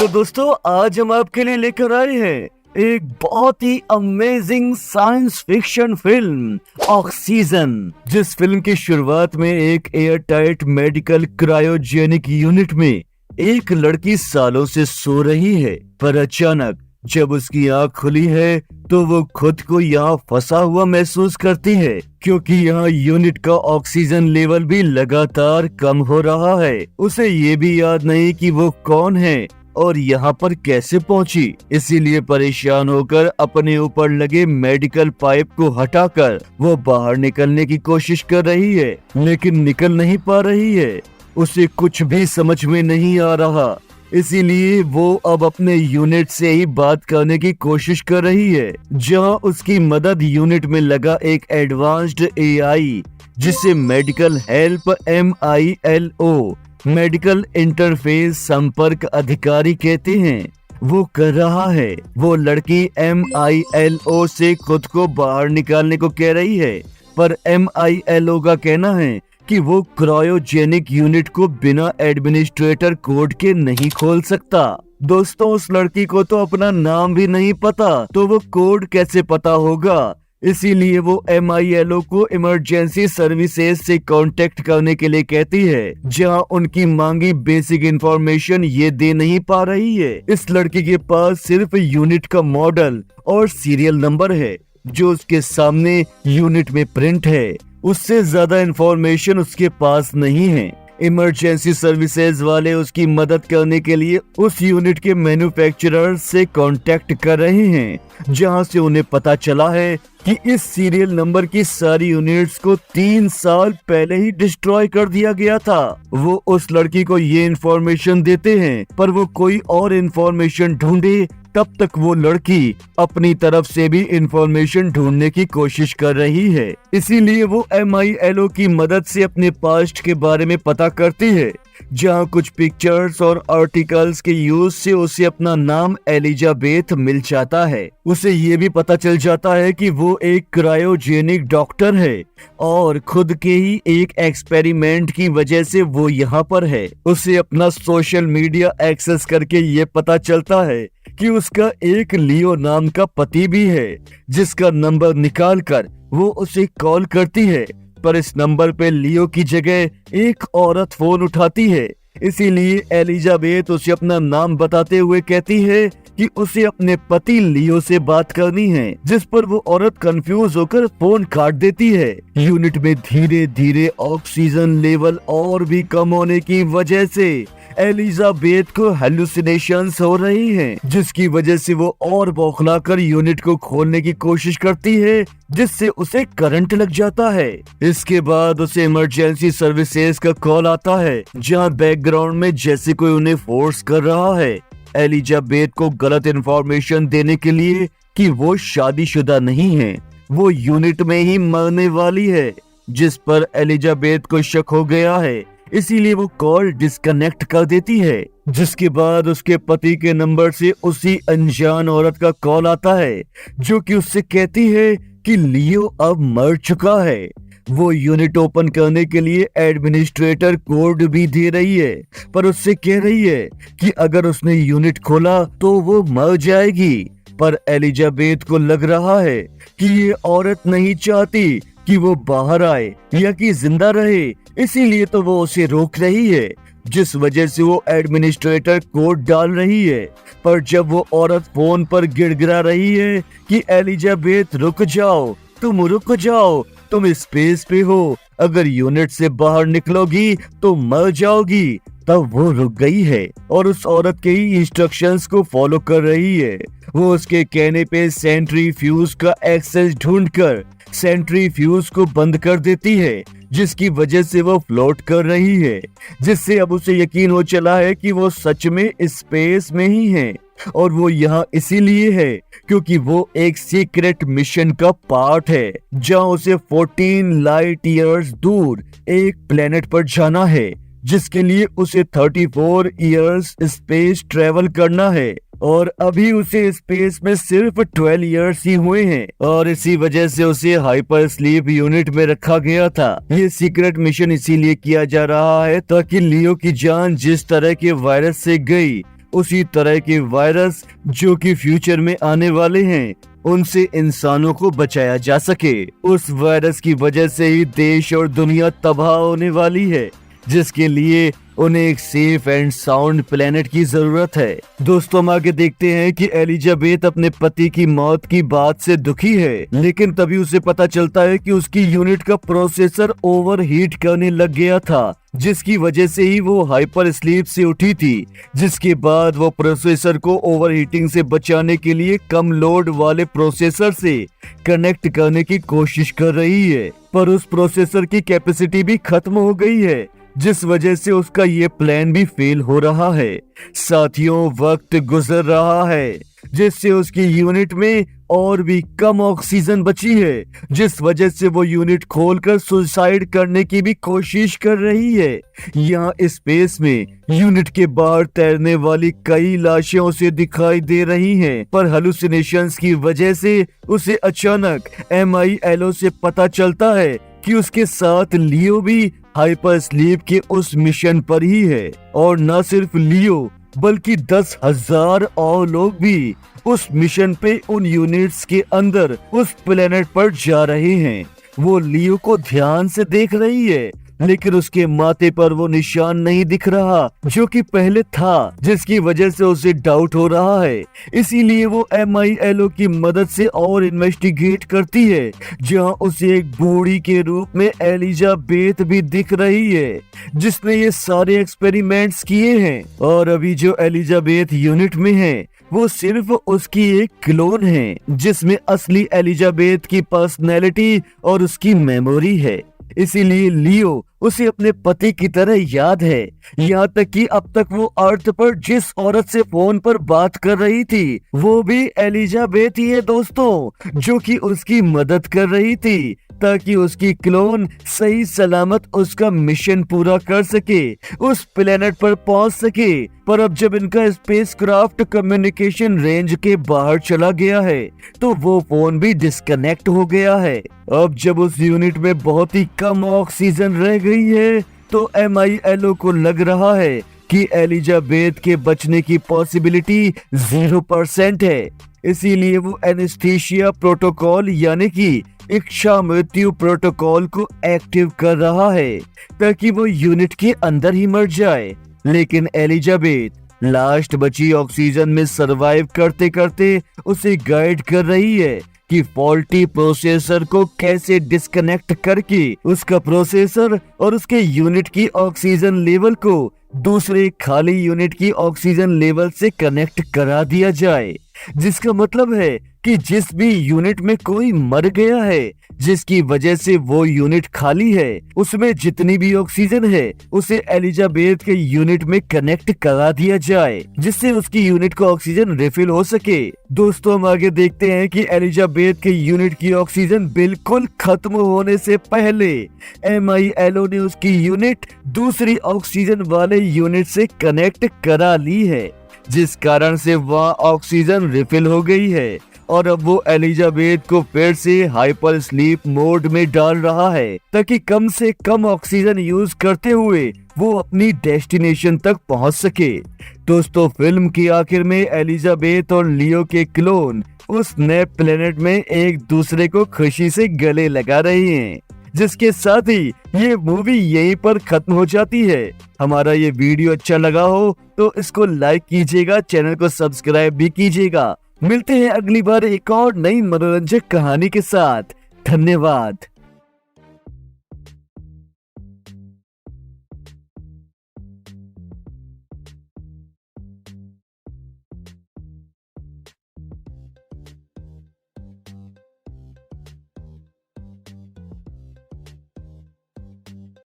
तो दोस्तों आज हम आपके लिए लेकर आए हैं एक बहुत ही amazing science fiction film Oxygen. जिस फिल्म की शुरुआत में एक air tight medical cryogenic unit में एक लड़की सालों से सो रही है, पर अचानक जब उसकी आंख खुली है तो वो खुद को यहाँ फंसा हुआ महसूस करती है, क्योंकि यहाँ यूनिट का ऑक्सीजन लेवल भी लगातार कम हो रहा है। उसे ये भी याद नहीं कि वो कौन है और यहाँ पर कैसे पहुंची। इसीलिए परेशान होकर अपने ऊपर लगे मेडिकल पाइप को हटाकर वो बाहर निकलने की कोशिश कर रही है, लेकिन निकल नहीं पा रही है। उसे कुछ भी समझ में नहीं आ रहा, इसीलिए वो अब अपने यूनिट से ही बात करने की कोशिश कर रही है, जहां उसकी मदद यूनिट में लगा एक एडवांस्ड एआई जिसे medical help MILO medical interface संपर्क अधिकारी कहते हैं, वो कर रहा है। वो लड़की MILO से खुद को बाहर निकालने को कह रही है, पर MILO का कहना है कि वो क्रायोजेनिक यूनिट को बिना एडमिनिस्ट्रेटर कोड के नहीं खोल सकता। दोस्तों, उस लड़की को तो अपना नाम भी नहीं पता, तो वो कोड कैसे पता होगा। इसीलिए वो MILO को इमरजेंसी सर्विसेज से कांटेक्ट करने के लिए कहती है, जहां उनकी मांगी बेसिक इंफॉर्मेशन ये दे नहीं पा रही है। इस लड़की के पास सिर्फ यूनिट का मॉडल और सीरियल नंबर है जो उसके सामने यूनिट में प्रिंट है। उससे ज्यादा इंफॉर्मेशन उसके पास नहीं है। इमरजेंसी सर्विसेज वाले उसकी मदद करने के लिए उस यूनिट के मैन्युफैक्चरर से कांटेक्ट कर रहे हैं, जहां से उन्हें पता चला है कि इस सीरियल नंबर की सारी यूनिट्स को 3 साल पहले ही डिस्ट्रॉय कर दिया गया था। वो उस लड़की को ये इंफॉर्मेशन देते हैं, पर वो कोई और इंफॉर्मेशन ढूंढे तब तक वो लड़की अपनी तरफ से भी इंफॉर्मेशन ढूंढने की कोशिश कर रही है। इसीलिए वो MILO की मदद से अपने पास्ट के बारे में पता करती है, जहां कुछ पिक्चर्स और आर्टिकल्स के यूज से उसे अपना नाम एलिजाबेथ मिल जाता है। उसे ये भी पता चल जाता है कि वो एक क्रायोजेनिक डॉक्टर है और खुद के ही एक एक्सपेरिमेंट की वजह से वो यहाँ पर है। उसे अपना सोशल मीडिया एक्सेस करके ये पता चलता है कि उसका एक लियो नाम का पति भी है, जिसका नंबर निकालकर वो उसे कॉल करती है, पर इस नंबर पे लियो की जगह एक औरत फोन उठाती है। इसीलिए एलिजाबेथ उसे अपना नाम बताते हुए कहती है कि उसे अपने पति लियो से बात करनी है, जिस पर वो औरत कंफ्यूज होकर फोन काट देती है। यूनिट में धीरे धीरे ऑक्सीजन लेवल और भी कम होने की वजह से एलिजाबेथ को हेलुसिनेशंस हो रही हैं, जिसकी वजह से वो और बौखलाकर यूनिट को खोलने की कोशिश करती है, जिससे उसे करंट लग जाता है। इसके बाद उसे इमरजेंसी सर्विसेज का कॉल आता है, जहां बैकग्राउंड में जैसे कोई उन्हें फोर्स कर रहा है एलिजाबेथ को गलत इंफॉर्मेशन देने के लिए कि वो शादीशुदा नहीं है, वो यूनिट में ही मरने वाली है, जिस पर एलिजाबेथ को शक हो गया है। इसीलिए वो कॉल डिस्कनेक्ट कर देती है, जिसके बाद उसके पति के नंबर से उसी अनजान औरत का कॉल आता है, जो कि उससे कहती है कि लियो अब मर चुका है। वो यूनिट ओपन करने के लिए एडमिनिस्ट्रेटर कोड भी दे रही है, पर उससे कह रही है कि अगर उसने यूनिट खोला तो वो मर जाएगी। पर एलिजाबेथ को लग रहा है कि ये औरत नहीं चाहती कि वो बाहर आए या कि जिंदा रहे, इसीलिए तो वो उसे रोक रही है, जिस वजह से वो एडमिनिस्ट्रेटर कोड डाल रही है। पर जब वो औरत फोन पर गिड़गिड़ा रही है कि एलिजाबेथ रुक जाओ, तुम रुक जाओ, तुम स्पेस पे हो, अगर यूनिट से बाहर निकलोगी तो मर जाओगी, तब वो रुक गई है और उस औरत के ही इंस्ट्रक्शंस को फॉलो कर रही है। वो उसके कहने पे सेंट्रीफ्यूज का एक्सेस ढूंढकर सेंट्रीफ्यूज को बंद कर देती है, जिसकी वजह से वो फ्लोट कर रही है, जिससे अब उसे यकीन हो चला है कि वो सच में स्पेस में ही है। और वो यहाँ इसीलिए है क्योंकि वो एक सीक्रेट मिशन का पार्ट है, जहाँ उसे 14 लाइट ईयर्स दूर एक प्लेनेट पर जाना है, जिसके लिए उसे 34 ईयर्स स्पेस ट्रेवल करना है। और अभी उसे स्पेस में सिर्फ 12 इयर्स ही हुए हैं और इसी वजह से उसे हाइपर स्लीप यूनिट में रखा गया था। ये सीक्रेट मिशन इसीलिए किया जा रहा है ताकि लियो की जान जिस तरह के वायरस से गई उसी तरह के वायरस जो कि फ्यूचर में आने वाले हैं उनसे इंसानों को बचाया जा सके। उस वायरस की वजह से ही देश और दुनिया तबाह होने वाली है, जिसके लिए उन्हें एक सेफ एंड साउंड प्लेनेट की जरूरत है। दोस्तों, हम आगे देखते हैं कि एलिजाबेथ अपने पति की मौत की बात से दुखी है, लेकिन तभी उसे पता चलता है कि उसकी यूनिट का प्रोसेसर ओवरहीट करने लग गया था, जिसकी वजह से ही वो हाइपर स्लीप से उठी थी। जिसके बाद वो प्रोसेसर को ओवरहीटिंग से बचाने के लिए कम लोड वाले प्रोसेसर से कनेक्ट करने की कोशिश कर रही है, पर उस प्रोसेसर की कैपेसिटी भी खत्म हो गई है, जिस वजह से उसका ये प्लान भी फेल हो रहा है। साथियों, वक्त गुजर रहा है, जिससे उसकी यूनिट में और भी कम ऑक्सीजन बची है, जिस वजह से वो यूनिट खोलकर सुसाइड करने की भी कोशिश कर रही है। यहाँ स्पेस में यूनिट के बाहर तैरने वाली कई लाशें उसे दिखाई दे रही हैं, पर हेलुसिनेशंस की वजह से उसे अचानक MILO से पता चलता है कि उसके साथ लियो भी हाइपर स्लीप के उस मिशन पर ही है। और न सिर्फ लियो बल्कि 10,000 और लोग भी उस मिशन पे उन यूनिट्स के अंदर उस प्लेनेट पर जा रहे हैं। वो लियो को ध्यान से देख रही है, लेकिन उसके माथे पर वो निशान नहीं दिख रहा जो कि पहले था, जिसकी वजह से उसे डाउट हो रहा है। इसीलिए वो MILO की मदद से और इन्वेस्टिगेट करती है, जहां उसे एक बूढ़ी के रूप में एलिजाबेथ भी दिख रही है, जिसने ये सारे एक्सपेरिमेंट्स किए हैं। और अभी जो एलिजाबेथ यूनिट में है वो सिर्फ उसकी एक क्लोन है, जिसमें असली एलिजाबेथ की पर्सनैलिटी और उसकी मेमोरी है। इसीलिए लियो उसे अपने पति की तरह याद है। यहाँ तक कि अब तक वो अर्थ पर जिस औरत से फोन पर बात कर रही थी वो भी एलिजाबेथ ही है दोस्तों, जो कि उसकी मदद कर रही थी ताकि उसकी क्लोन सही सलामत उसका मिशन पूरा कर सके, उस प्लेनेट पर पहुंच सके। पर अब जब इनका स्पेसक्राफ्ट कम्युनिकेशन रेंज के बाहर चला गया है तो वो फोन भी डिस्कनेक्ट हो गया है। अब जब उस यूनिट में बहुत ही कम ऑक्सीजन रह गई है तो MILO को लग रहा है कि एलिजाबेथ के बचने की पॉसिबिलिटी 0% है। इसीलिए वो एनेस्थीसिया प्रोटोकॉल यानी कि इच्छा मृत्यु प्रोटोकॉल को एक्टिव कर रहा है ताकि वो यूनिट के अंदर ही मर जाए। लेकिन एलिजाबेथ लास्ट बची ऑक्सीजन में सरवाइव करते करते उसे गाइड कर रही है कि फॉल्टी प्रोसेसर को कैसे डिस्कनेक्ट करके उसका प्रोसेसर और उसके यूनिट की ऑक्सीजन लेवल को दूसरे खाली यूनिट की ऑक्सीजन लेवल से कनेक्ट करा दिया जाए। जिसका मतलब है कि जिस भी यूनिट में कोई मर गया है, जिसकी वजह से वो यूनिट खाली है, उसमें जितनी भी ऑक्सीजन है उसे एलिजाबेथ के यूनिट में कनेक्ट करा दिया जाए, जिससे उसकी यूनिट को ऑक्सीजन रिफिल हो सके। दोस्तों, हम आगे देखते हैं कि एलिजाबेथ के यूनिट की ऑक्सीजन बिल्कुल खत्म होने से पहले MILO ने उसकी यूनिट दूसरी ऑक्सीजन वाले यूनिट से कनेक्ट करा ली है, जिस कारण से वह ऑक्सीजन रिफिल हो गई है। और अब वो एलिजाबेथ को फिर से हाइपर स्लीप मोड में डाल रहा है ताकि कम से कम ऑक्सीजन यूज करते हुए वो अपनी डेस्टिनेशन तक पहुंच सके। दोस्तों, फिल्म की आखिर में एलिजाबेथ और लियो के क्लोन उस नए प्लेनेट में एक दूसरे को खुशी से गले लगा रहे हैं, जिसके साथ ही ये मूवी यहीं पर खत्म हो जाती है। हमारा ये वीडियो अच्छा लगा हो तो इसको लाइक कीजिएगा, चैनल को सब्सक्राइब भी कीजिएगा। मिलते हैं अगली बार एक और नई मनोरंजक कहानी के साथ। धन्यवाद।